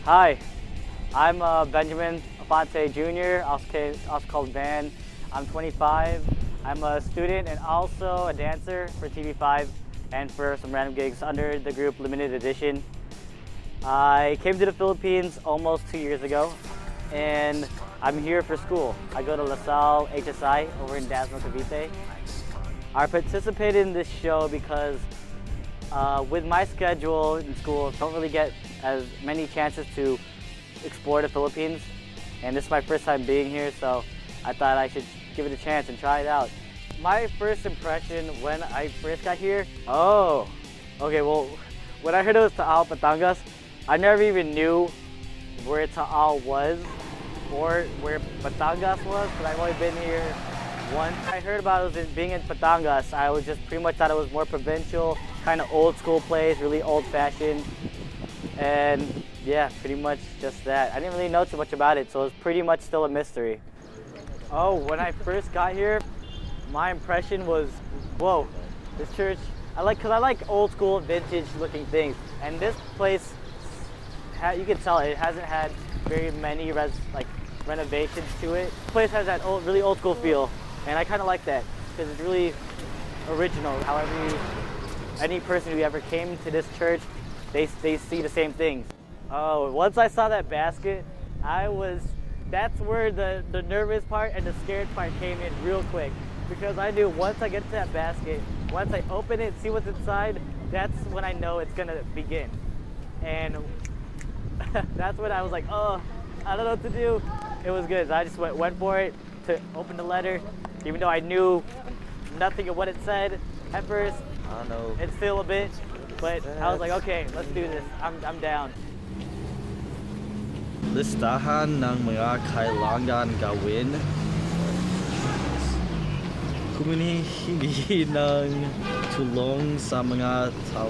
Hi, I'm Benjamin Afonte Jr., also called Van. I'm 25. I'm a student and also a dancer for TV5 and for some random gigs under the group Limited Edition. I came to the Philippines almost 2 years ago, and I'm here for school. I go to LaSalle HSI over in Dasma, Cavite. I participated in this show because with my schedule in school, I don't really get as many chances to explore the Philippines, and this is my first time being here, so I thought I should give it a chance and try it out. My first impression when I first got here, okay, well, when I heard it was Taal, Batangas, I never even knew where Taal was or where Batangas was, but I've only been here once. I heard about it being in Batangas. I was just pretty much thought it was more provincial, kind of old school place, really old fashioned. And yeah, pretty much just that. I didn't really know too much about it, so it was pretty much still a mystery. Oh, when I first got here, my impression was, whoa, this church, cause I like old school vintage looking things. And this place, you can tell it hasn't had very many renovations to it. This place has that really old school feel. And I kind of like that because it's really original. However, any person who ever came to this church, they see the same things. Oh, once I saw that basket, that's where the nervous part and the scared part came in real quick. Because I knew once I get to that basket, once I open it and see what's inside, that's when I know it's gonna begin. And that's when I was like, oh, I don't know what to do. It was good. I just went for it to open the letter, even though I knew nothing of what it said at first. I don't know. It's still a bit, but I was like, okay, let's do this. I'm down. Listahan ng mga kailangan gawin. Humihingi ng tulong sa mga tao.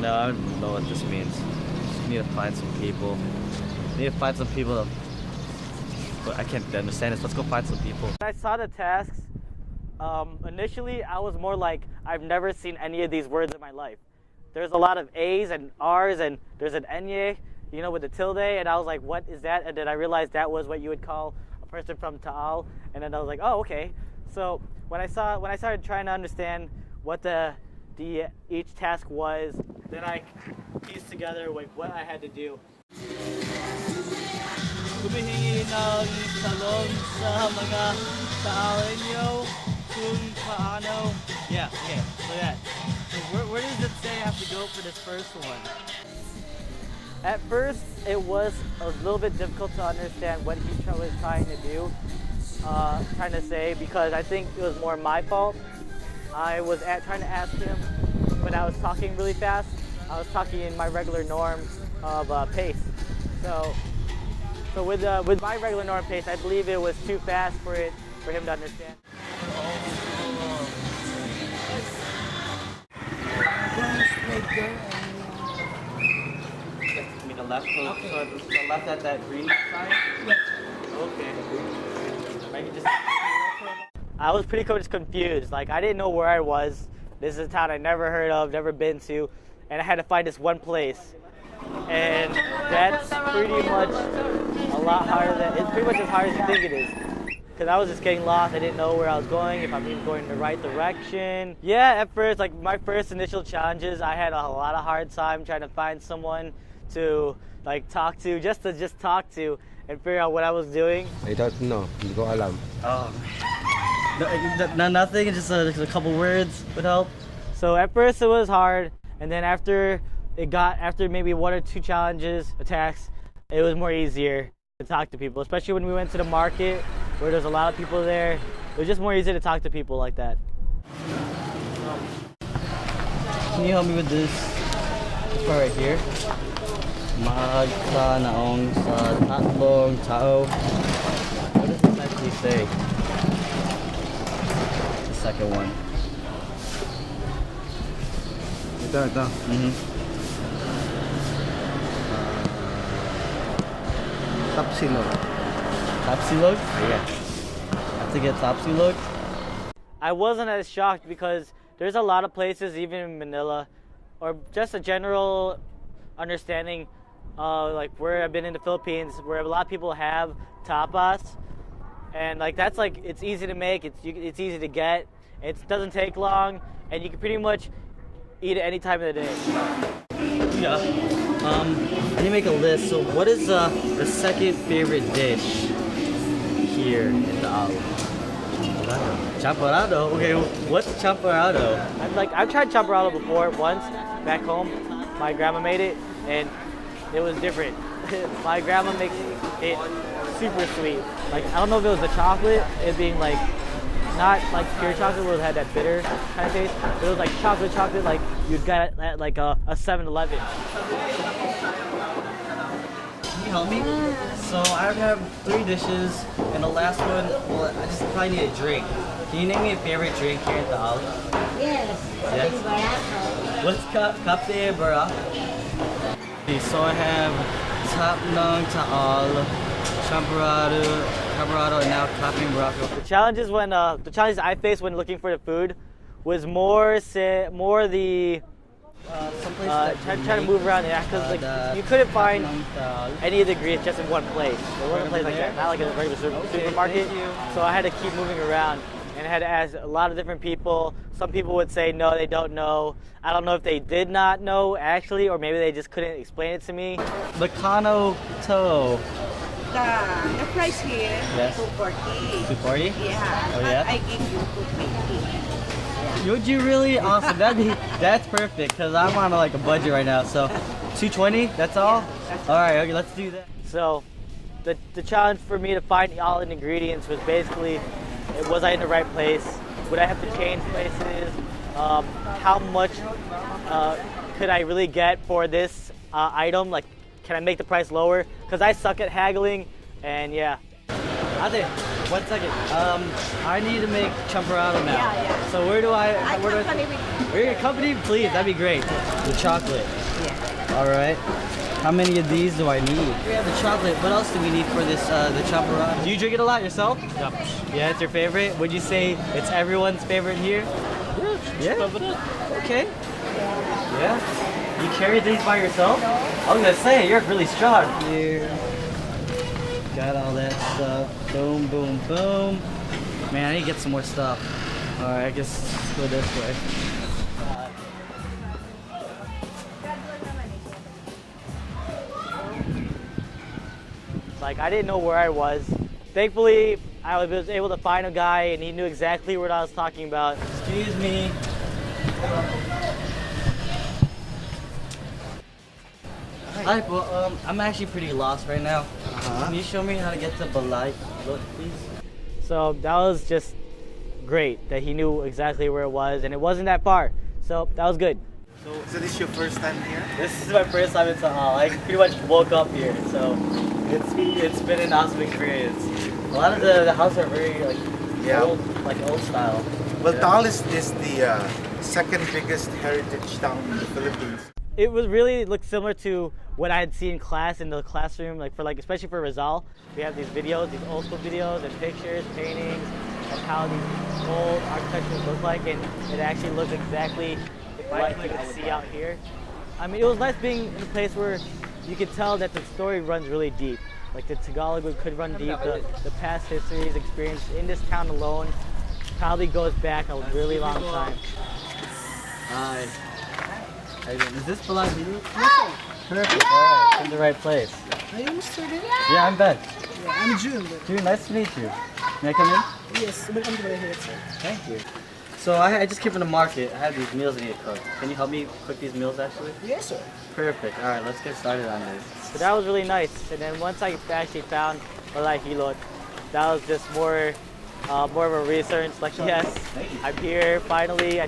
No, I don't know what this means. Just need to find some people. But I can't understand this. Let's go find some people. When I saw the tasks, initially I was more like, I've never seen any of these words in my life. There's a lot of A's and R's and there's an Enye, with the tilde, and I was like, what is that? And then I realized that was what you would call a person from Taal, and then I was like, oh, okay. So when I started trying to understand what each task was, then I pieced together what I had to do. Humihingi ng tulong sa mga tao ninyo kung paano. Yeah, okay, so that. So where does it say I have to go for this first one? At first, it was a little bit difficult to understand what he was trying to do, trying to say, because I think it was more my fault. I was trying to ask him, but I was talking really fast. I was talking in my regular norm of pace. So with my regular norm pace, I believe it was too fast for him to understand. You mean the left? Okay. So the left at that green sign? Yes. Okay. I was pretty much confused. Like, I didn't know where I was. This is a town I never heard of, never been to, and I had to find this one place. And that's pretty much a lot harder it's pretty much as hard as you think it is. Because I was just getting lost. I didn't know where I was going, if I'm even going in the right direction. Yeah, at first, my first initial challenges, I had a lot of hard time trying to find someone to talk to, just talk to and figure out what I was doing. I don't know. Hindi ko alam. Nothing, just a couple words would help. So at first it was hard, and then after maybe one or two attacks, it was more easier to talk to people, especially when we went to the market where there's a lot of people there. It was just more easy to talk to people like that. Can you help me with this part right here? Magkanaong sa tatlong tao. What does this actually say? The second one. Ito. Tapsilog. Tapsilog? Yeah. Have to get Tapsilog? I wasn't as shocked because there's a lot of places, even in Manila, or just a general understanding like where I've been in the Philippines, where a lot of people have tapas, and like that's like it's easy to make, it's easy to get, it doesn't take long, and you can pretty much eat it any time of the day. Yeah. I need to make a list. So, what is the second favorite dish here in the island? Champurrado. Okay, what's champurrado? I've tried champurrado before once back home. My grandma made it, and it was different. My grandma makes it super sweet. Like I don't know if it was the chocolate, it being like not like pure chocolate where it had that bitter kind of taste, but it was like chocolate like you'd get at like a 7-Eleven. Can you help me? So I have 3 dishes, and the last one, well, I just probably need a drink. Can you name me a favorite drink here at the island? Yes. Yes. Barato. What's Kape Barato? Okay, so I have Tap Nung Taal, Champurrado, and now Kape Barato. The challenges I faced when looking for the food was more the trying to move around, yeah, because like you couldn't find any of the ingredients just in one place. There wasn't a place like that, not like a regular supermarket. So I had to keep moving around, and I had to ask a lot of different people. Some people would say no, they don't know. I don't know if they did not know actually, or maybe they just couldn't explain it to me. Bacano to. The price here, Yes. 240. 240? Yeah. Oh, yeah? I give you 220. Would you really? Awesome. That's perfect because I'm on like a budget right now. So 220. That's all. All right. Okay. Let's do that. So the challenge for me to find all the ingredients was basically, was I in the right place? Would I have to change places? How much could I really get for this item? Like, can I make the price lower? Because I suck at haggling, and yeah. Ate, 1 second. I need to make champurrado now. Yeah. So where do I? Where do company with Where your company? Please, that'd be great. The chocolate. Yeah. All right. How many of these do I need? We have the chocolate. What else do we need for this? The champurrado. Do you drink it a lot yourself? Yep. Yeah, it's your favorite. Would you say it's everyone's favorite here? Yeah. Okay. Yeah. You carry these by yourself? I was gonna say you're really strong. Here. Got all that stuff. Boom, boom, boom. Man, I need to get some more stuff. All right, I guess let's go this way. Like I didn't know where I was. Thankfully, I was able to find a guy, and he knew exactly what I was talking about. Excuse me. Hi, well, I'm actually pretty lost right now. Can you show me how to get to Balai, please? So that was just great that he knew exactly where it was, and it wasn't that far. So that was good. So this is your first time here? This is my first time in Taal. I pretty much woke up here, so it's been an awesome experience. A lot of the houses are very old style. Well, Yeah. Taal is the second biggest heritage town in the Philippines. It was really looked similar to what I had seen in class in the classroom, like especially for Rizal. We have these videos, these old school videos and pictures, paintings of how these old architectures look like, and it actually looks exactly like you can see out here. I mean, it was nice being in a place where you could tell that the story runs really deep. Like the Tagalog could run deep. The past histories experienced in this town alone probably goes back a really long time. Hi. Is this Balai Video? Perfect. All right, it's in the right place. Are you Mr. Din? Yeah, I'm Ben. Yeah, I'm June. June, nice to meet you. May I come in? Yes, welcome to my head, sir. Thank you. So I just came from the market. I have these meals I need to cook. Can you help me cook these meals actually? Yes, sir. Perfect. All right, let's get started on this. So that was really nice. And then once I actually found Balai Hilot, that was just more of a research. Like, yes, I'm here finally. I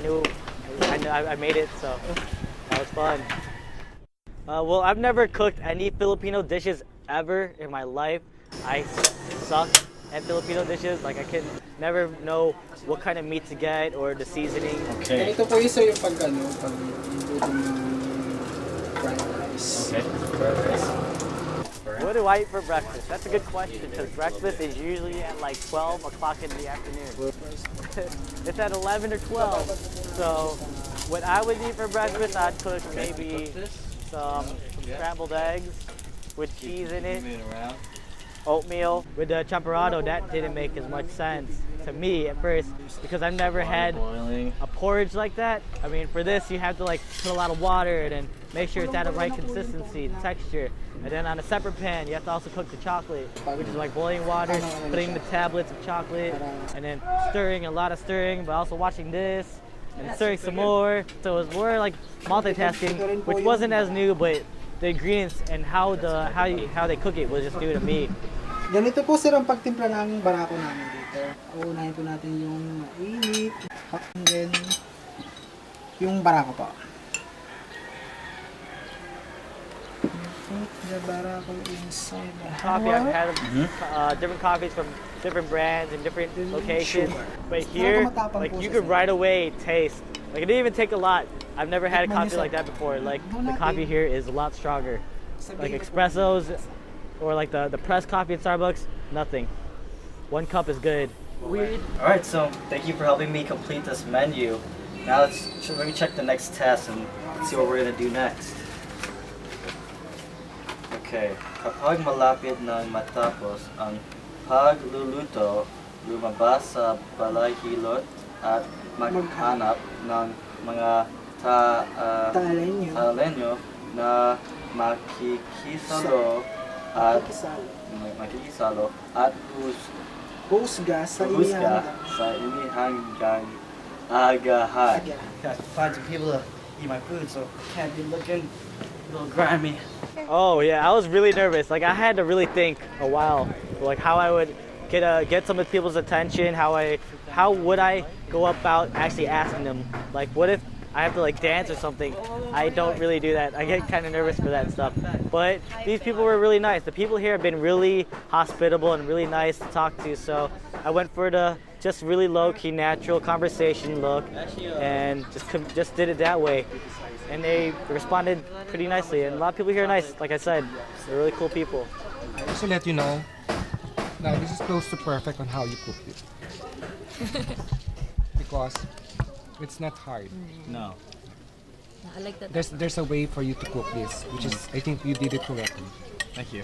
made it, so that was fun. Well, I've never cooked any Filipino dishes ever in my life. I suck at Filipino dishes. Like, I can never know what kind of meat to get or the seasoning. Okay. Ito po isa yung pag fried rice. Okay. Perfect. What do I eat for breakfast? That's a good question, because breakfast is usually at like 12 o'clock in the afternoon. It's at 11 or 12. So what I would eat for breakfast, I'd cook maybe some scrambled eggs, with cheese in it. Moving around. Oatmeal with the champorado. That didn't make as much sense to me at first because I've never had Boiling. a porridge like that. I mean, for this you have to like put a lot of water and then make sure it's at the right consistency, the texture. And then on a separate pan, you have to also cook the chocolate, which is like boiling water, putting the tablets of chocolate, and then stirring, a lot of stirring, but also watching this and stirring some more. So it was more like multitasking, which wasn't as new, but the ingredients and how they cook it was just new to me. Ganito po sir ang pagtimpla ng barako namin dito. Uunahin po natin yung mainit, and then yung barako po. Put the barako inside the Coffee, I've had different coffees from different brands and different locations, but here, like you could right away taste. Like it didn't even take a lot. I've never had a coffee like that before. Like the coffee here is a lot stronger. Like espressos or like the pressed coffee at Starbucks, nothing. 1 cup is good. Weird. All right, so thank you for helping me complete this menu. Now let me check the next test and see what we're gonna do next. Okay, kapag malapit nang matapos ang pagluluto, lumabas sa balahilot at maghanap ng mga talenyo na makikisalo at husga sa inihanggang agahan. Got to find some people to eat my food, so can't be looking a little grimy. Oh yeah, I was really nervous. Like I had to really think a while, like how I would get some of people's attention. How would I go about actually asking them? Like what if I have to like dance or something? I don't really do that. I get kind of nervous for that stuff. But these people were really nice. The people here have been really hospitable and really nice to talk to. So I went for the just really low-key, natural conversation look, and just did it that way. And they responded pretty nicely. And a lot of people here are nice. Like I said, they're really cool people. Just to let you know, now this is close to perfect on how you cook it. Because it's not hard. No. I like that. There's a way for you to cook this, which is, I think you did it correctly. Thank you.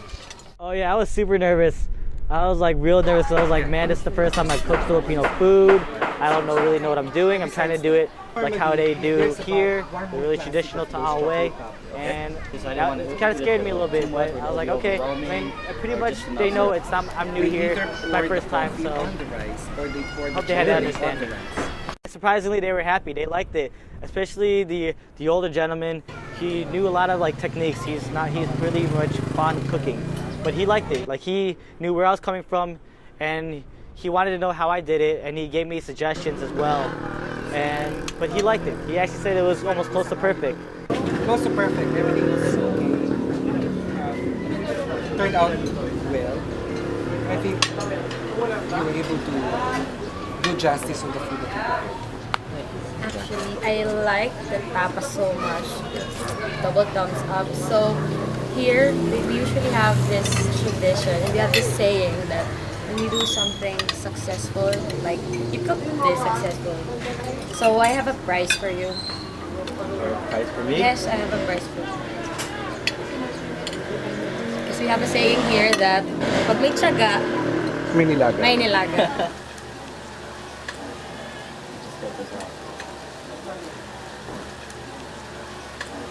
Oh yeah, I was super nervous. I was like real nervous. I was like, man, this is the first time I've cooked Filipino food. I don't really know what I'm doing. I'm trying to do it like how they do here, the really traditional Taal way. And that, it kind of scared me a little bit, but I was like, okay. I mean, pretty much they know it's not. I'm new here. It's my first time, so hope they had to understand it. Surprisingly, they were happy. They liked it, especially the older gentleman. He knew a lot of like techniques. He's really much fond of cooking, but he liked it. Like he knew where I was coming from, and he wanted to know how I did it, and he gave me suggestions as well. But he liked it. He actually said it was almost close to perfect. Close to perfect. Everything was okay. Turned out well. I think you were able to do justice on the food that you prepared. Actually, I like the tapa so much. Double thumbs up. So here, we usually have this tradition, and we have this saying that when you do something successful, like you cook this successful. So I have a prize for you. Prize for me? Yes, I have a prize for you. Because we have a saying here that pag may tiyaga, May nilaga. may nilaga.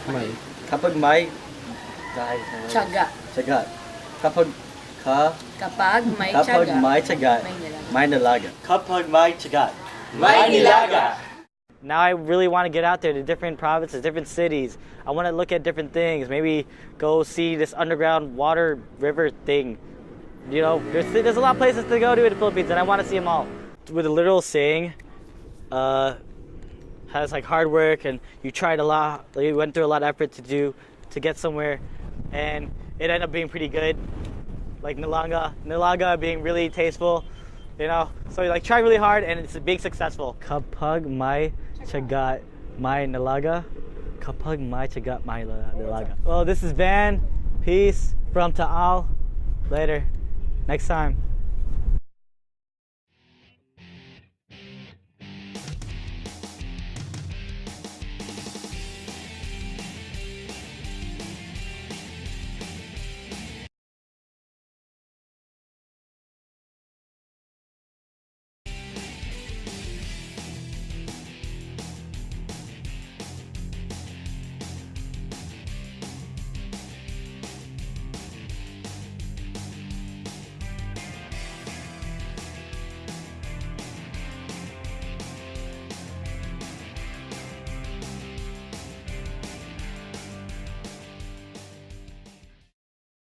May. Kapag may Tiyaga. tiyaga. Kapag Kapag may tiyaga, may tiyaga, may nilaga. may nilaga. Kapag may tiyaga, may nilaga. Now I really want to get out there to different provinces, different cities. I want to look at different things. Maybe go see this underground water river thing. You know, there's a lot of places to go to in the Philippines, and I want to see them all. With a literal saying, has like hard work, and you tried a lot. You went through a lot of effort to get somewhere, and it ended up being pretty good. Like Nilaga being really tasteful, you know. So you like try really hard, and it's being successful. Kapag may tiyaga, may nilaga. Kapag may tiyaga, may nilaga. Well, this is Van. Peace from Taal. Later. Next time.